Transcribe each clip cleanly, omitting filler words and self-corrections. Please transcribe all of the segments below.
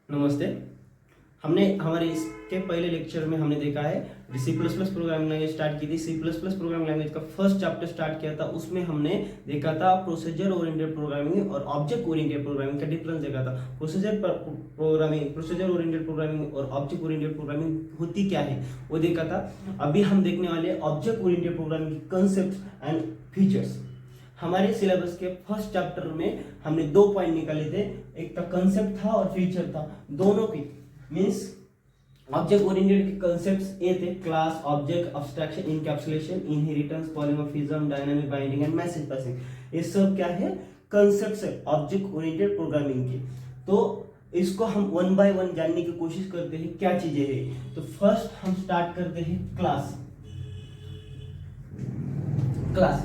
नमस्ते। हमने हमारे इसके पहले लेक्चर में हमने देखा है C plus plus programming language start की थी। C plus plus programming language का फर्स्ट चैप्टर स्टार्ट किया था। उसमें हमने देखा था प्रोसीजर ओरिएंटेड प्रोग्रामिंग और ऑब्जेक्ट ओरिएंटेड प्रोग्रामिंग का डिफरेंस देखा था। प्रोसीजर ओरिएंटेड प्रोग्रामिंग और ऑब्जेक्ट ओरिएंटेड प्रोग्रामिंग होती क्या है वो देखा था। अभी हम देखने वाले ऑब्जेक्ट ओरिएंटेड प्रोग्रामिंग की कंसेप्ट एंड फीचर्स। हमारे सिलेबस के फर्स्ट चैप्टर में हमने 2 पॉइंट निकाले थे, एक का कंसेप्ट था और फीचर था। दोनों की मींस ऑब्जेक्ट ओरिएंटेड के कंसेप्ट्स ए थे, class, object, abstraction, encapsulation, inheritance, polymorphism, dynamic binding and message passing. ये सब क्या है? कंसेप्ट्स है ऑब्जेक्ट ओरिएंटेड प्रोग्रामिंग के। तो इसको हम वन बाय वन जानने की कोशिश करते हैं क्या चीजें हैं। तो फर्स्ट हम स्टार्ट करते हैं क्लास।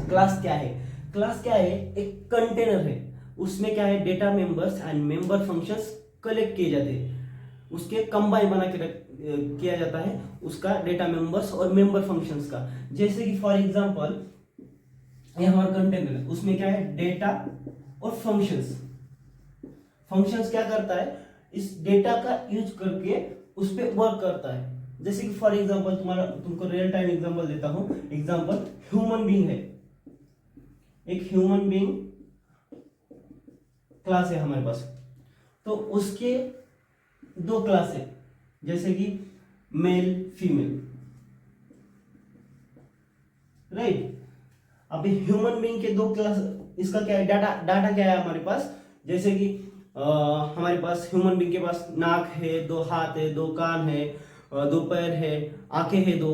क्लास क्या है? क्लास क्या है? एक कंटेनर है, उसमें क्या है? Data members and member functions collect किए जाते हैं, उसके कंबाइन बना के किया जाता है उसका डेटा मेंबर्स और मेंबर फंक्शंस का। जैसे कि फॉर एग्जांपल ये हमारा कंटेनर है, उसमें क्या है? डेटा और फंक्शंस। फंक्शंस क्या करता है? इस डेटा का यूज करके उस पर वर्क करता है। जैसे कि फॉर एग्जांपल तुमको रियल टाइम एग्जांपल देता हूं। एग्जांपल ह्यूमन बीइंग है, एक ह्यूमन बीइंग क्लास है हमारे पास। तो उसके 2 क्लास है, जैसे कि मेल फीमेल, राइट। अभी ह्यूमन बीइंग के 2 क्लास, इसका क्या है? डाटा क्या है हमारे पास? जैसे कि हमारे पास ह्यूमन बीइंग के पास नाक है, 2 हाथ है, 2 कान है, 2 पैर है, आंखें है 2।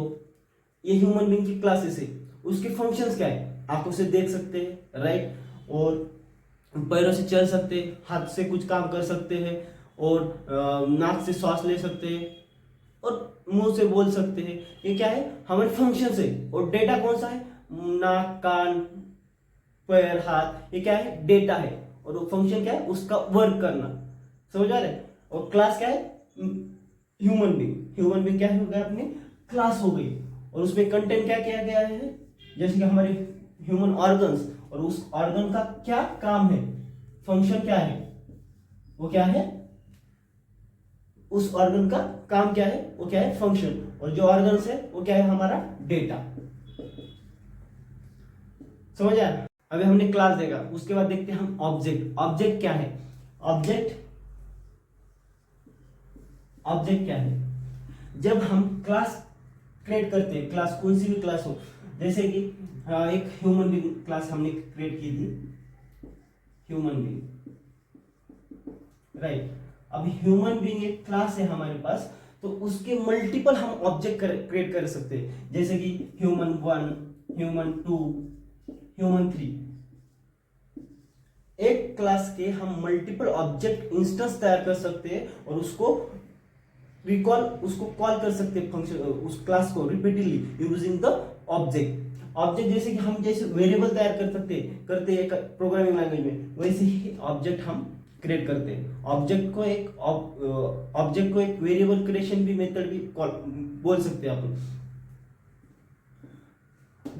ये ह्यूमन बीइंग की क्लासेस है। उसके फंक्शंस क्या है? आंखों से देख सकते हैं, राइट, और पैरों से चल सकते हैं, हाथ से कुछ काम कर सकते हैं, और नाक से श्वास ले सकते हैं, और मुंह से बोल सकते हैं। ये क्या है? हमारे फंक्शंस है। और डेटा कौन सा है? नाक, कान, पैर, हाथ, ये क्या है? डेटा है। और वो फंक्शन क्या है? उसका वर्क करना। समझ आ रहा है? और क्लास क्या है? Human being. ह्यूमन बीइंग क्या हो गया? अपनी क्लास हो गई। और उसमें कंटेंट क्या किया गया है? जैसे कि हमारे ह्यूमन ऑर्गन्स, और उस ऑर्गन का क्या काम है, फंक्शन क्या है, वो क्या है? उस ऑर्गन का काम क्या है? वो क्या है? फंक्शन। और जो ऑर्गन्स है वो क्या है? हमारा डेटा। समझ आया? अभी हमने क्लास देखा, उसके बाद देखते हैं हम ऑब्जेक्ट। ऑब्जेक्ट क्या है? ऑब्जेक्ट क्या है? जब हम क्लास क्रिएट करते हैं, क्लास कोई सी भी क्लास हो, जैसे कि एक ह्यूमन बीइंग क्लास हमने क्रिएट की थी, ह्यूमन बीइंग, राइट। अभी ह्यूमन बीइंग एक क्लास है हमारे पास, तो उसके मल्टीपल हम ऑब्जेक्ट क्रिएट कर सकते हैं, जैसे कि ह्यूमन 1, ह्यूमन 2, ह्यूमन 3। एक क्लास के हम मल्टीपल ऑब्जेक्ट इंस्टेंस तैयार कर सकते हैं, और उसको कॉल कर सकते हैं, फंक्शन उस क्लास को repeatedly using the object. Object जैसे कि हम जैसे वेरिएबल तैयार करते हैं प्रोग्रामिंग लैंग्वेज में, वैसे ही ऑब्जेक्ट हम क्रिएट करते हैं। ऑब्जेक्ट को एक वेरिएबल क्रिएशन भी मेथड भी बोल सकते हैं अपन।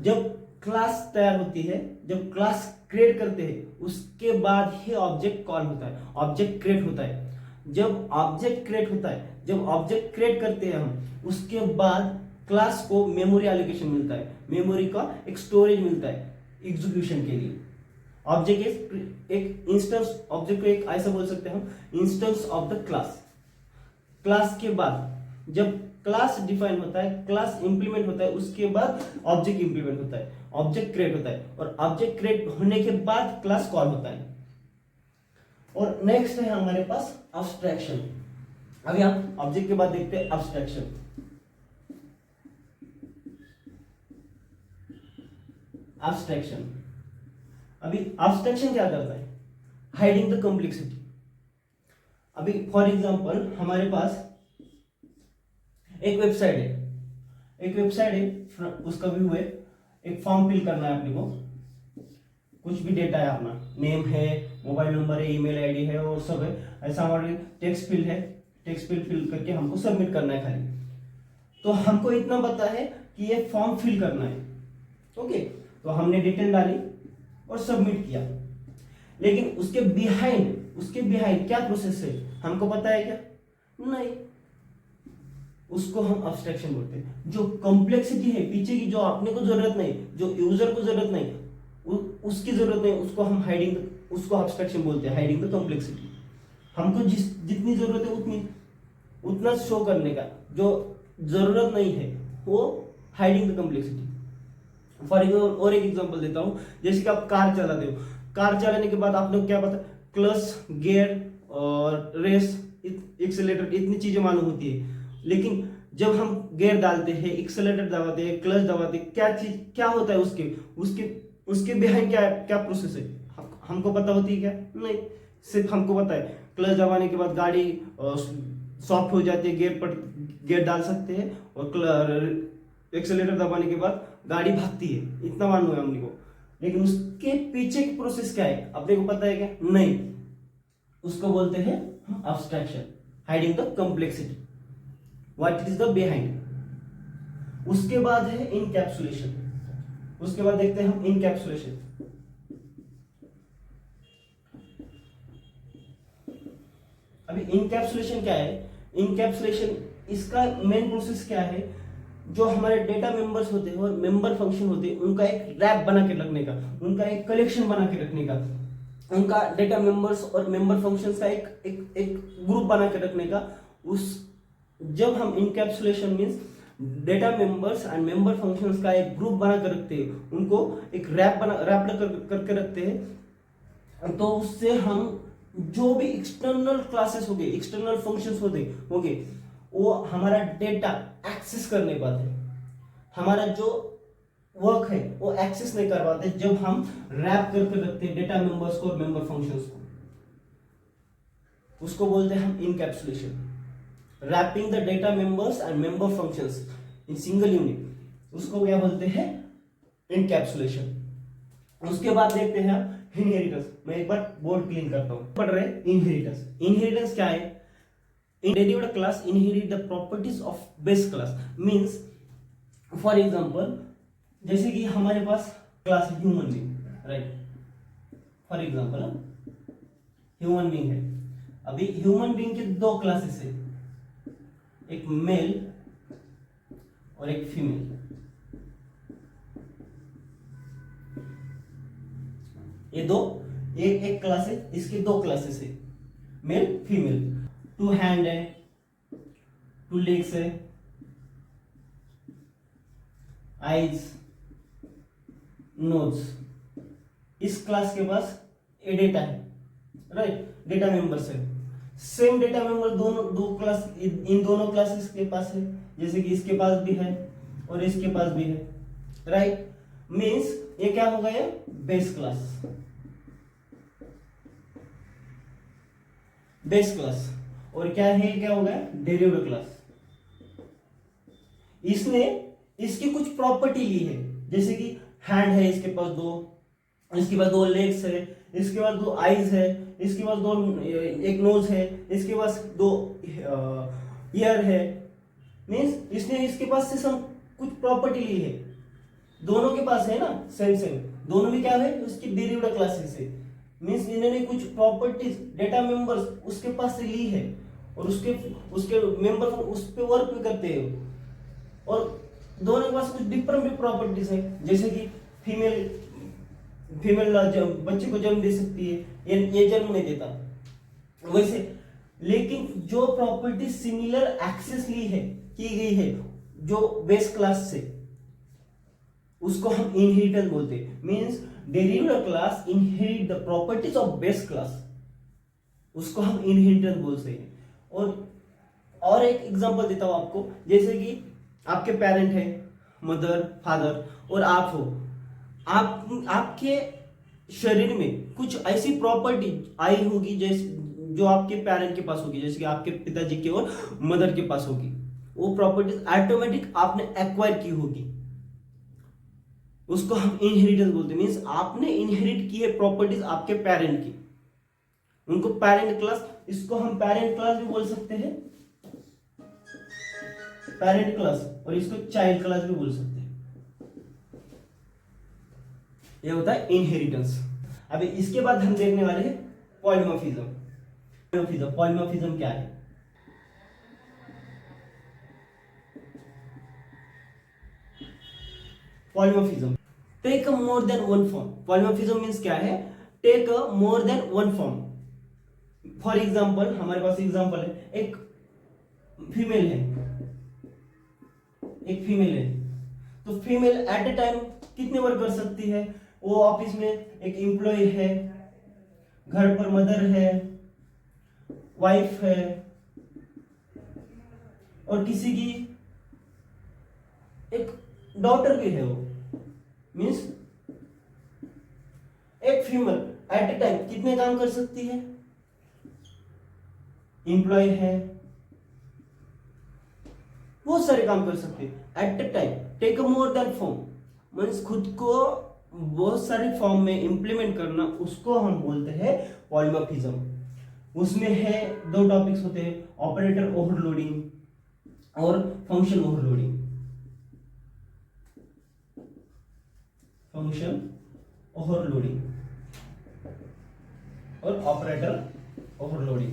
जब क्लास तैयार होती है, जब क्लास क्रिएट करते हैं, उसके बाद ही ऑब्जेक्ट कॉल होता है, ऑब्जेक्ट क्रिएट होता है। जब ऑब्जेक्ट क्रिएट करते हैं हम, उसके बाद क्लास को मेमोरी एलोकेशन मिलता है, मेमोरी का एक स्टोरेज मिलता है एग्जीक्यूशन के लिए। ऑब्जेक्ट एक इंस्टेंस, ऑब्जेक्ट को एक ऐसा बोल सकते हैं हम, instance of the class. Class के बाद जब क्लास डिफाइन होता है, क्लास इंप्लीमेंट होता है, उसके बाद ऑब्जेक्ट इंप्लीमेंट होता है, ऑब्जेक्ट क्रिएट होता है, और ऑब्जेक्ट क्रिएट होने के बाद क्लास कॉल होता है। और नेक्स्ट है हमारे पास एब्स्ट्रैक्शन। अभी हम ऑब्जेक्ट के बाद देखते हैं एब्स्ट्रैक्शन। एब्स्ट्रैक्शन, अभी एब्स्ट्रैक्शन क्या करता है? Hiding the complexity. अभी फॉर एग्जांपल हमारे पास एक वेबसाइट है, उसका व्यू है, एक फॉर्म फिल करना है अपने को, कुछ भी डेटा है अपना, नेम है, मोबाइल नंबर है, ईमेल आईडी है, और सब है। ऐसा हमारे टेक्स्ट फील्ड है, टेक्स्ट फील्ड फिल करके हमको सबमिट करना है खाली। तो हमको इतना पता है कि ये फॉर्म फिल करना है, ओके। तो हमने डिटेल डाली और सबमिट किया। लेकिन उसके बिहाइंड क्या प्रोसेस है हमको पता है क्या? नहीं, उसको हम अब्स्ट्रैक्शन बोलते हैं। जो कॉम्प्लेक्सिटी है पीछे की, जो अपने को जरूरत नहीं, जो यूजर को जरूरत नहीं, उसकी जरूरत नहीं, उसको हम हाइडिंग, उसको अब्स्ट्रैक्शन बोलते हैं, हाइडिंग द कॉम्प्लेक्सिटी। हमको जितनी जरूरत है उतना शो करने का, जो जरूरत नहीं है वो hiding the complexity. For example और एक एग्जांपल देता हूं, जैसे कि आप कार चलाते हो, कार चलाने के बाद आपने क्या पता, क्लच, गियर और रेस, एक्सेलेरेटर, इतनी चीजें मालूम होती है। लेकिन जब हम गियर डालते हैं, एक्सेलेरेटर दबाते हैं, क्लच दबाते हैं, क्या चीज क्या होता है उसके उसके उसके बिहाइंड क्या क्या प्रोसेस है, हमको पता होती है क्या? नहीं, सिर्फ हमको पता है क्लच दबाने के बाद गाड़ी सॉफ्ट हो जाती है, गियर डाल सकते हैं, और एक्सेलेरेटर दबाने के बाद गाड़ी भागती है, इतना मालूम है हमने को। लेकिन उसके पीछे की प्रोसेस क्या है अपने को पता है क्या? नहीं, उसको बोलते हैं abstraction, hiding the complexity, what is the behind. उसके बाद है इनकैप्सुलेशन। उसके बाद देखते हैं हम इनकैप्सुलेशन। अभी इनकैप्सुलेशन क्या है? इनकैप्सुलेशन, इसका मेन प्रोसेस क्या है? जो हमारे डेटा मेंबर्स होते हैं और मेंबर फंक्शन होते हैं, उनका एक रैप बना के रखने का, उनका एक कलेक्शन बना के रखने का, उनका डेटा मेंबर्स और मेंबर फंक्शंस का एक ग्रुप बना के रखने का। उस जब हम encapsulation means data members and member functions का एक ग्रुप बना कर रखते हैं, उनको एक रैप करके रखते हैं, तो उससे हम जो भी एक्सटर्नल क्लासेस हो गए, एक्सटर्नल फंक्शंस होंगे, वो हमारा डेटा एक्सेस करने पाते, हमारा जो वर्क है वो एक्सेस नहीं कर पाते जब हम रैप करके रखते हैं डेटा मेंबर्स को और मेंबर फंक्शंस को। उसको बोलते हैं हम encapsulation, wrapping the data members and member functions in single unit, उसको क्या बोलते हैं? इनकैप्सुलेशन। उसके बाद देखते हैं इनहेरिटेंस। मैं एक बार बोर्ड क्लीन करता हूं। पढ़ रहे इनहेरिटेंस। इनहेरिटेंस क्या है? derived class inherit the properties of base class, means for example जैसे कि हमारे पास क्लास है human being, right? For example human being है। अभी ह्यूमन बींग के दो क्लासेस है, एक मेल और एक फीमेल। ये दो एक क्लास है, इसके दो क्लासेस है, मेल फीमेल। टू हैंड है, टू लेग्स है, आईज, नोज। इस क्लास के पास ए डेटा है, राइट? डेटा मेंबर्स है। सेम डेटा मेंबर दो क्लास, इन दोनों क्लासेस के पास है, जैसे कि इसके पास भी है और इसके पास भी है, राइट? मींस ये क्या हो गया? Base class, base class. और क्या है? क्या हो गया? Derivative class. इसने इसकी कुछ प्रॉपर्टी ली है, जैसे कि हैंड है, इसके पास दो, इसके पास दो लेग्स है, इसके पास दो आईज है, इसके पास दो एक नोज है, इसके पास दो ईयर है। मींस इसने इसके पास से सब कुछ प्रॉपर्टी ली है, दोनों के पास है ना, सेम सेम, दोनों में क्या है? उसकी डेरिवेटिव क्लासेस है। मींस इन्होंने कुछ प्रॉपर्टीज डेटा मेंबर्स उसके पास से ली है और उसके मेंबर उस पे वर्क भी करते हैं, और दोनों के पास कुछ डिफरेंट भी प्रॉपर्टीज है, जैसे कि फीमेल बच्चे को जन्म दे सकती है, ये जन्म नहीं देता वैसे। लेकिन जो प्रॉपर्टी सिमिलर एक्सेस ली है, की गई है जो बेस क्लास से, उसको हम इनहेरिटेंस बोलते हैं। Means derivative class inherit the properties of base class, उसको हम इनहेरिटेंस बोलते हैं। और एक एग्जांपल देता हूं आपको, जैसे कि आपके पेरेंट है, मदर, फादर, और आप हो। आपके शरीर में कुछ ऐसी प्रॉपर्टी आई होगी जैसे जो आपके पेरेंट के पास होगी, जैसे कि आपके पिताजी के और मदर के पास होगी। वो प्रॉपर्टीज ऑटोमेटिक आपने एक्वायर की होगी, उसको हम इनहेरिटेंस बोलते हैं। मींस आपने इनहेरिट की है प्रॉपर्टीज आपके पेरेंट की, उनको पेरेंट क्लास, इसको हम पेरेंट क्लास भी बोल सकते हैं, पेरेंट क्लास, और इसको चाइल्ड क्लास भी बोल सकते हैं। ये होता है इनहेरिटेंस। अभी इसके बाद हम देखने वाले हैं पॉलीमॉर्फिज्म। पॉलीमॉर्फिज्म क्या है? Polymorphism, take a more than one form. Polymorphism means क्या है, take a more than one form. For example, हमारे पास एग्जाम्पल है, एक फीमेल है, एक फीमेल है, तो फीमेल एट ए टाइम कितने वर्क कर सकती है? वो ऑफिस में एक एम्प्लॉय है, घर पर मदर है, वाइफ है, और किसी की एक डॉटर भी है। वो मीन्स एक फीमेल एट ए टाइम कितने काम कर सकती है? एम्प्लॉय है, बहुत सारे काम कर सकती है at a time. Take a more than form means खुद को बहुत सारे फॉर्म में इंप्लीमेंट करना, उसको हम बोलते हैं पॉलीमॉर्फिज्म। उसमें है दो टॉपिक्स होते हैं, ऑपरेटर ओवरलोडिंग और फंक्शन ओवरलोडिंग। फंक्शन ओवरलोडिंग और operator overloading,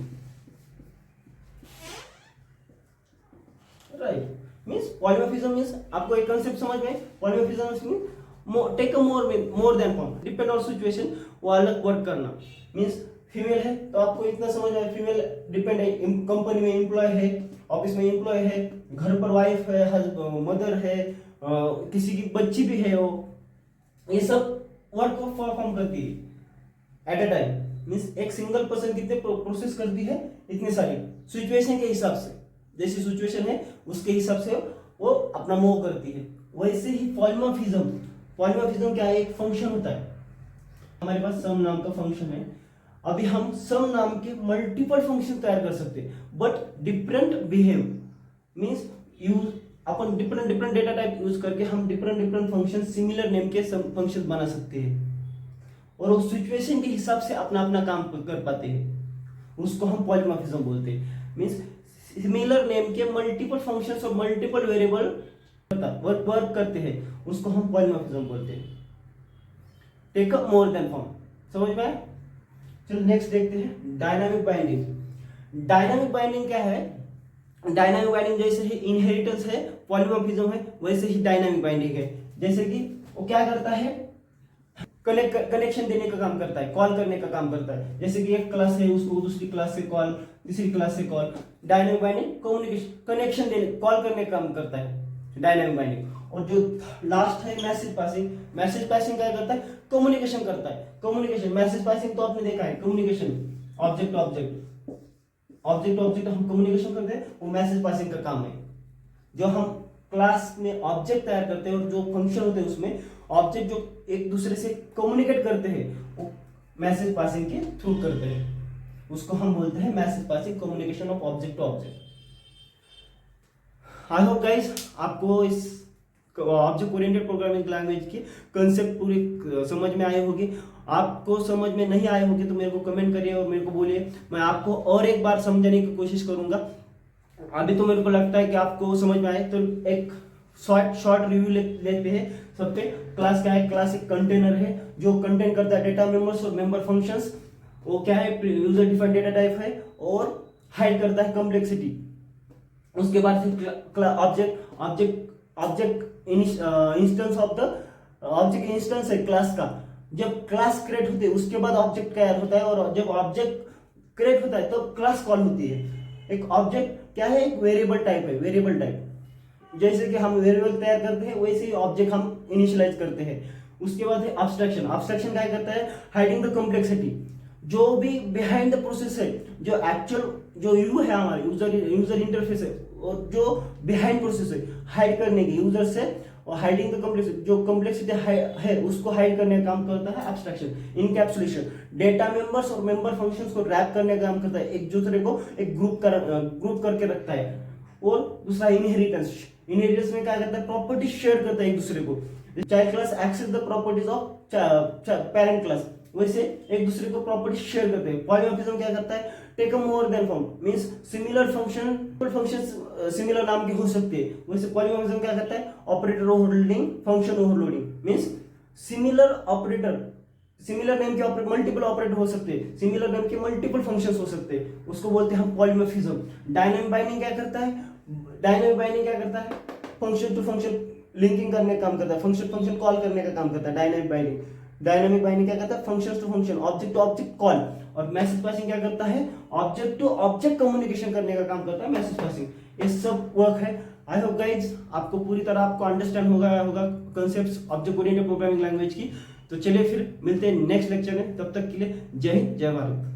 right. Means polymorphism means आपको एक कंसेप्ट समझ में, polymorphism means take a more than form, depend on situation, वो अलग वर्क करना। मीन्स फीमेल है तो आपको इतना समझ में, फीमेल डिपेंड है, कंपनी में एम्प्लॉय है, ऑफिस में एम्प्लॉय है, घर पर वाइफ है, मदर है, किसी की बच्ची भी है, वो ये सब वर्क को परफॉर्म करती है एट अ टाइम। मीन्स एक सिंगल पर्सन कितने प्रोसेस करती है? इतनी सारी सिचुएशन के हिसाब से, जैसी सिचुएशन है उसके हिसाब से वो अपना मूव करती है। वैसे ही पॉलीमॉर्फिज्म, पॉलीमॉर्फिज्म क्या है? एक फंक्शन होता है, हमारे पास सम नाम का फंक्शन है। अभी हम सम नाम के मल्टीपल फंक्शन तैयार कर सकते हैं, but different behave. Means use upon different different data type use करके हम different different function, similar name के फंक्शन बना सकते हैं, और उस सिचुएशन के हिसाब से अपना अपना काम कर पाते हैं, उसको हम पॉलीमॉर्फिज्म बोलते हैं। मीन्स सिमिलर नेम के मल्टीपल फंक्शंस और मल्टीपल वेरिएबल वर्क करते हैं, उसको हम पॉलीमॉर्फिज्म बोलते हैं। Take a more than form, समझ में आया? चलो नेक्स्ट देखते हैं, डायनामिक बाइंडिंग। डायनामिक बाइंडिंग क्या है? डायनामिक बाइंडिंग जैसे ही इनहेरिटेंस है, पॉलीमॉर्फिज्म है, वैसे ही डायनामिक बाइंडिंग है। जैसे कि वो क्या करता है? कनेक्शन देने का काम करता है, कॉल करने का काम करता है। जैसे कि एक क्लास है, उसको दूसरी क्लास से कॉल, तीसरी क्लास से call. Dynamic binding communication, connection देने, कॉल करने का काम करता है डायनामिक बाइंडिंग। और जो लास्ट है मैसेज पासिंग, मैसेज पासिंग क्या करता है? कम्युनिकेशन करता है। कम्युनिकेशन, मैसेज पासिंग तो आपने देखा है, communication object to object, object to object हम कम्युनिकेशन करते हैं, वो मैसेज पासिंग का काम है। जो हम क्लास में ऑब्जेक्ट तैयार करते हैं और जो फंक्शन होते हैं उसमें ऑब्जेक्ट जो एक दूसरे से कम्युनिकेट करते हैं, वो मैसेज पासिंग के थ्रू करते हैं, उसको हम बोलते हैं message passing, communication of object to object. I hope guys आपको इस ऑब्जेक्ट ओरिएंटेड प्रोग्रामिंग लैंग्वेज की कंसेप्ट पूरी समझ में आए होगी। आपको समझ में नहीं आए होंगे तो मेरे को कमेंट करिए और मेरे को बोलिए, मैं आपको और एक बार समझाने की कोशिश करूंगा। अभी तो मेरे को लगता है कि आपको समझ में आए, तो एक शॉर्ट रिव्यू लेते हैं सब पे। क्लास क्या है? क्लास एक कंटेनर है जो कंटेन करता है डेटा मेंबर्स और मेंबर फंक्शंस। वो क्या है? यूजर डिफाइंड डेटा टाइप है और हाइड करता है कॉम्प्लेक्सिटी। उसके बाद फिर object instance of the object instance है क्लास का। जब क्लास क्रिएट होती है उसके बाद ऑब्जेक्ट तैयार होता है, और जब ऑब्जेक्ट क्रिएट होता है तो क्लास कॉल होती है। एक ऑब्जेक्ट क्या है? एक वेरिएबल टाइप है, वेरिएबल टाइप। जैसे कि हम वेरिएबल तैयार करते हैं वैसे ही ऑब्जेक्ट हम इनिशियलाइज करते हैं। उसके बाद है एब्स्ट्रैक्शन। एब्स्ट्रैक्शन क्या करता है? Hiding the complexity. जो भी बिहाइंड द प्रोसेस है, जो एक्चुअल जो यू है हमारा यूजर इंटरफेस है, और जो बिहाइंड प्रोसेस है हाइड करने की यूजर से, और हाइडिंग द कॉम्प्लेक्सिटी, जो कॉम्प्लेक्सिटी है उसको हाइड करने का काम करता है एब्स्ट्रैक्शन। इनकैप्सुलेशन, डेटा मेंबर्स और मेंबर फंक्शंस को रैप करने का काम करता है, एक दूसरे को एक ग्रुप करके रखता है। और दूसरा इनहेरिटेंस। इनहेरिटेंस में क्या करता है? प्रॉपर्टी शेयर करता है एक दूसरे को। Child class access the properties of parent class, वैसे एक दूसरे को प्रॉपर्टी शेयर करते हैं। पॉलीमॉर्फिज्म क्या करता है? Take a more than form means similar functions similar नाम के हो सकते हैं। वैसे पॉलीमॉर्फिज्म क्या करता है? Operator overloading, function overloading. Means similar operator, similar name के ऑपरेटर, मल्टीपल ऑपरेटर हो सकते हैं, सिमिलर नेम के मल्टीपल फंक्शंस हो सकते हैं, उसको बोलते हैं हम पॉलीमॉर्फिज्म। डायनामिक बाइंडिंग क्या करता है? डायनामिक बाइंडिंग क्या करता है? फंक्शन टू फंक्शन लिंकिंग करने का काम करता है, फंक्शन कॉल करने का काम करता है। डायनामिक बाइंडिंग क्या करता है, function to function, object to object call. और मैसेज पासिंग क्या करता है, ऑब्जेक्ट टू ऑब्जेक्ट कम्युनिकेशन करने का काम करता है मैसेज पासिंग। ये सब वर्क है। आई होप गाइज आपको पूरी तरह आपको अंडरस्टैंड हो गया होगा concepts object oriented programming language की। तो चलिए फिर मिलते हैं नेक्स्ट लेक्चर में, तब तक के लिए जय हिंद जय भारत।